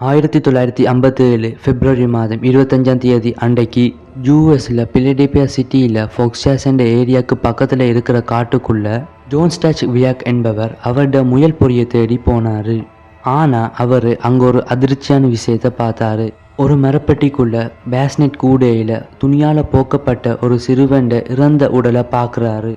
1957 பிப்ரவரி மாதம் 25ஆம் தேதி அன்றைக்கு யூஎஸ்ல பிலடெல்பியா சிட்டியில் ஃபோக்ஸாஸ் என்ற ஏரியாவுக்கு பக்கத்தில் இருக்கிற காட்டுக்குள்ள ஜோன் ஸ்டாச் வியாக் என்பவர் அவருடைய முயல் பொறியை தேடி போனாரு. ஆனால் அவர் அங்கே ஒரு அதிர்ச்சியான விஷயத்தை பார்த்தாரு. ஒரு மரப்பெட்டிக்குள்ள பாசினெட் கூடையில் துணியால் போக்கப்பட்ட ஒரு சிறுவண்ட இறந்த உடலை பார்க்குறாரு.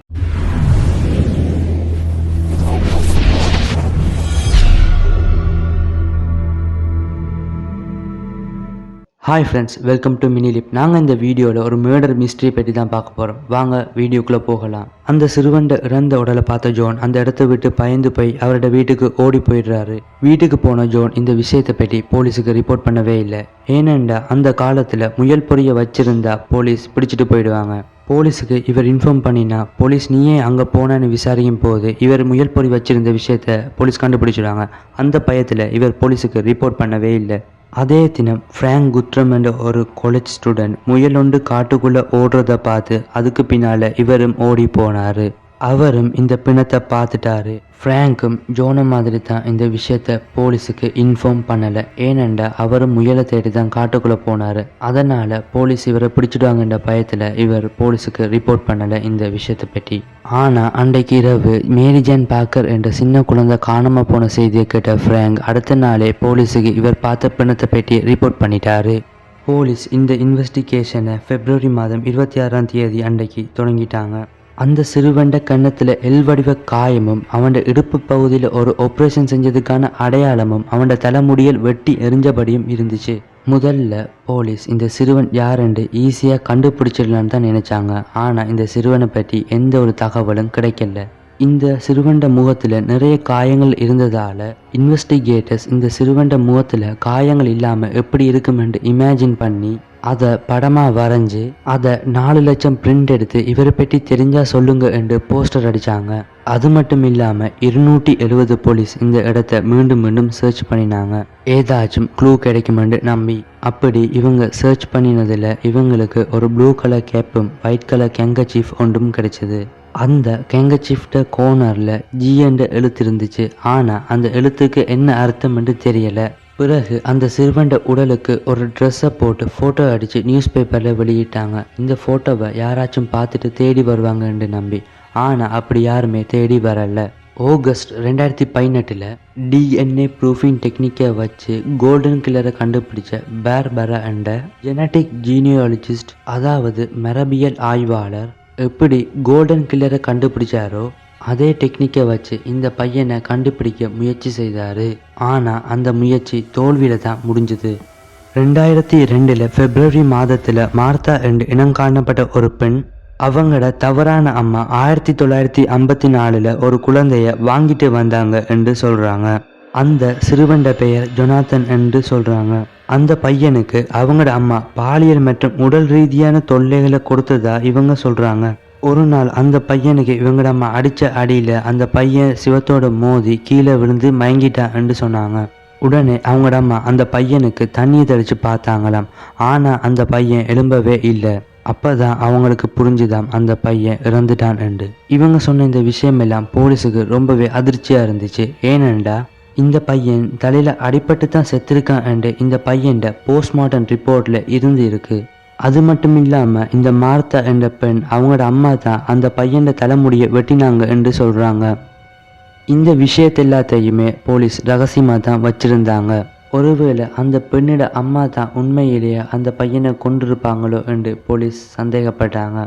Hi friends, welcome to Minilip. நாங்கள் இந்த வீடியோவில் ஒரு மேர்டர் மிஸ்ட்ரி பற்றி தான் பார்க்க போகிறோம். வாங்க வீடியோக்குள்ளே போகலாம். அந்த சிறுவண்ட இறந்த உடலை பார்த்த ஜோன் அந்த இடத்த விட்டு பயந்து போய் அவரோட வீட்டுக்கு ஓடி போயிடுறாரு. வீட்டுக்கு போன ஜோன் இந்த விஷயத்தை பற்றி போலீஸுக்கு ரிப்போர்ட் பண்ணவே இல்லை. ஏனெண்டா அந்த காலத்தில் முயல் பொறியை வச்சிருந்தா போலீஸ் பிடிச்சிட்டு போயிடுவாங்க. போலீஸுக்கு இவர் இன்ஃபார்ம் பண்ணினா போலீஸ் நீயே அங்கே போனான்னு விசாரிக்கும் போது இவர் முயல் பொறி வச்சிருந்த விஷயத்த போலீஸ் கண்டுபிடிச்சிடுவாங்க. அந்த பயத்தில் இவர் போலீஸுக்கு ரிப்போர்ட் பண்ணவே இல்லை. அதே தினம் ஃப்ராங்க் குத்ரம் என்ற ஒரு காலேஜ் ஸ்டூடெண்ட் முயலொண்டு காட்டுக்குள்ளே ஓடுறத பார்த்து அதுக்கு பின்னால் இவரும் ஓடி போனார். அவரும் இந்த பிணத்தை பார்த்துட்டாரு. ஃப்ராங்கும் ஜோன மாதிரி தான் இந்த விஷயத்த போலீஸுக்கு இன்ஃபார்ம் பண்ணலை. ஏனெண்டா அவரும் முயலை தேடி தான் காட்டுக்குள்ளே போனார். அதனால் போலீஸ் இவரை பிடிச்சிடுவாங்கன்ற பயத்தில் இவர் போலீஸுக்கு ரிப்போர்ட் பண்ணலை இந்த விஷயத்தை பற்றி. ஆனால் அன்றைக்கு இரவு மேரி ஜேன் பாக்கர் என்ற சின்ன குழந்தை காணாமல் போன செய்தியை கேட்ட ஃப்ராங்க் அடுத்த நாளே போலீஸுக்கு இவர் பார்த்த பிணத்தை பற்றி ரிப்போர்ட் பண்ணிட்டாரு. போலீஸ் இந்த இன்வெஸ்டிகேஷனை பிப்ரவரி மாதம் 26ஆம் தேதி அன்றைக்கு தொடங்கிட்டாங்க. அந்த சிறுவண்ட கன்னத்தில் எல் வடிவ காயமும் அவன் இடுப்பு பகுதியில் ஒரு ஆப்ரேஷன் செஞ்சதுக்கான அடையாளமும் அவன் தலைமுடியில் வெட்டி எரிஞ்சபடியும் இருந்துச்சு. முதல்ல போலீஸ் இந்த சிறுவன் யாருன்னு ஈஸியாக கண்டுபிடிச்சிடலான்னு தான் நினைச்சாங்க. ஆனால் இந்த சிறுவனை பற்றி எந்த ஒரு தகவலும் கிடைக்கல. இந்த சிறுவண்ட முகத்தில் நிறைய காயங்கள் இருந்ததால் இன்வெஸ்டிகேட்டர்ஸ் இந்த சிறுவண்ட முகத்தில் காயங்கள் இல்லாமல் எப்படி இருக்குமென்று இமேஜின் பண்ணி அதை படமாக வரைஞ்சி அதை 4 லட்சம் பிரிண்ட் எடுத்து இவரை பற்றி தெரிஞ்சா சொல்லுங்க என்று போஸ்டர் அடித்தாங்க. அது மட்டும் இல்லாமல் 270 போலீஸ் இந்த இடத்த மீண்டும் மீண்டும் சர்ச் பண்ணினாங்க, ஏதாச்சும் க்ளூ கிடைக்குமென்று நம்பி. அப்படி இவங்க சர்ச் பண்ணினதில் இவங்களுக்கு ஒரு ப்ளூ கலர் கேப்பும் ஒயிட் கலர் கேங்கச்சீஃப் ஒன்றும் கிடைச்சிது. அந்த கேங்கச்சீஃப்ட கோர்னரில் ஜி என்ற எழுத்து இருந்துச்சு. ஆனால் அந்த எழுத்துக்கு என்ன அர்த்தம் என்று தெரியலை. பிறகு அந்த சிறுவண்ட உடலுக்கு ஒரு ட்ரெஸ்ஸை போட்டு ஃபோட்டோ அடித்து நியூஸ் பேப்பரில் வெளியிட்டாங்க. இந்த ஃபோட்டோவை யாராச்சும் பார்த்துட்டு தேடி வருவாங்கன்னு நம்பி. ஆனால் அப்படி யாருமே தேடி வரலை. ஆகஸ்ட் 2018 டிஎன்ஏ ப்ரூஃபிங் டெக்னிக்கை வச்சு கோல்டன் கில்லரை கண்டுபிடிச்ச பார்பரா என்ற ஜெனட்டிக் ஜீனியாலஜிஸ்ட், அதாவது மரபியல் ஆய்வாளர், எப்படி கோல்டன் கில்லரை கண்டுபிடிச்சாரோ அதே டெக்னிக்கை வச்சு இந்த பையனை கண்டுபிடிக்க முயற்சி செய்தார். ஆனால் அந்த முயற்சி தோல்வியில் தான் முடிஞ்சது. 2002 பிப்ரவரி மாதத்தில் மார்த்தா என்று இனம் காணப்பட்ட ஒரு பெண், அவங்களோட தவறான அம்மா 1954 ஒரு குழந்தைய வாங்கிட்டு வந்தாங்க என்று சொல்கிறாங்க. அந்த சிறுவண்ட பெயர் ஜொனாத்தன் என்று சொல்கிறாங்க. அந்த பையனுக்கு அவங்களோட அம்மா பாலியல் மற்றும் உடல் ரீதியான தொல்லைகளை கொடுத்ததா இவங்க சொல்கிறாங்க. ஒரு நாள் அந்த பையனுக்கு இவங்களோட அம்மா அடித்த அடியில் அந்த பையன் சிவத்தோட மோதி கீழே விழுந்து மயங்கிட்டான் என்று சொன்னாங்க. உடனே அவங்களோட அம்மா அந்த பையனுக்கு தண்ணி தெளித்து பார்த்தாங்களாம். ஆனால் அந்த பையன் எழும்பவே இல்லை. அப்போதான் அவங்களுக்கு புரிஞ்சுதான் அந்த பையன் இறந்துட்டான் என்று. இவங்க சொன்ன இந்த விஷயமெல்லாம் போலீஸுக்கு ரொம்பவே அதிர்ச்சியாக இருந்துச்சு. ஏனெண்டா இந்த பையன் தலையில் அடிபட்டு தான் செத்துருக்கான் என்று இந்த பையன் போஸ்ட்மார்ட்டம் ரிப்போர்ட்டில் இருக்கு. அது மட்டும் இல்லாமல் இந்த மார்த்தா என்ற பெண் அவங்களோட அம்மா தான் அந்த பையன் தலைமுடியை வெட்டினாங்க என்று சொல்கிறாங்க. இந்த விஷயத்த எல்லாத்தையுமே போலீஸ் ரகசியமாக தான் வச்சுருந்தாங்க. ஒருவேளை அந்த பெண்ணோட அம்மா தான் உண்மையிலேயே அந்த பையனை கொண்டிருப்பாங்களோ என்று போலீஸ் சந்தேகப்பட்டாங்க.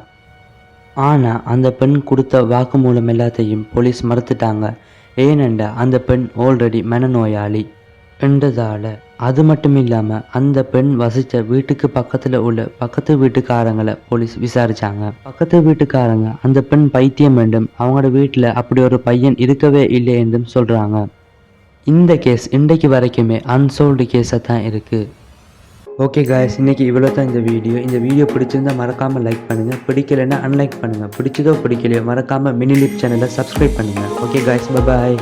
ஆனால் அந்த பெண் கொடுத்த வாக்குமூலம் எல்லாத்தையும் போலீஸ் மறுத்துட்டாங்க. ஏனெண்டா அந்த பெண் ஆல்ரெடி மனநோயாளி என்றதால். அது மட்டும் இல்லாமல் அந்த பெண் வசித்த வீட்டுக்கு பக்கத்தில் உள்ள பக்கத்து வீட்டுக்காரங்களை போலீஸ் விசாரித்தாங்க. பக்கத்து வீட்டுக்காரங்க அந்த பெண் பைத்தியம் என்றும் அவங்களோட வீட்டில் அப்படி ஒரு பையன் இருக்கவே இல்லை என்றும் சொல்கிறாங்க. இந்த கேஸ் இன்றைக்கு வரைக்குமே அன்சால்வ்டு கேஸாக தான் இருக்குது. ஓகே காய்ஸ், இன்றைக்கி இவ்வளோ தான் இந்த வீடியோ. இந்த வீடியோ பிடிச்சிருந்தால் மறக்காமல் லைக் பண்ணுங்கள், பிடிக்கலைன்னா அன்லைக் பண்ணுங்கள். பிடிச்சதோ பிடிக்கலையோ மறக்காமல் மினிலிப் சேனலை சப்ஸ்கிரைப் பண்ணுங்கள். ஓகே காய்ஸ், பாய்.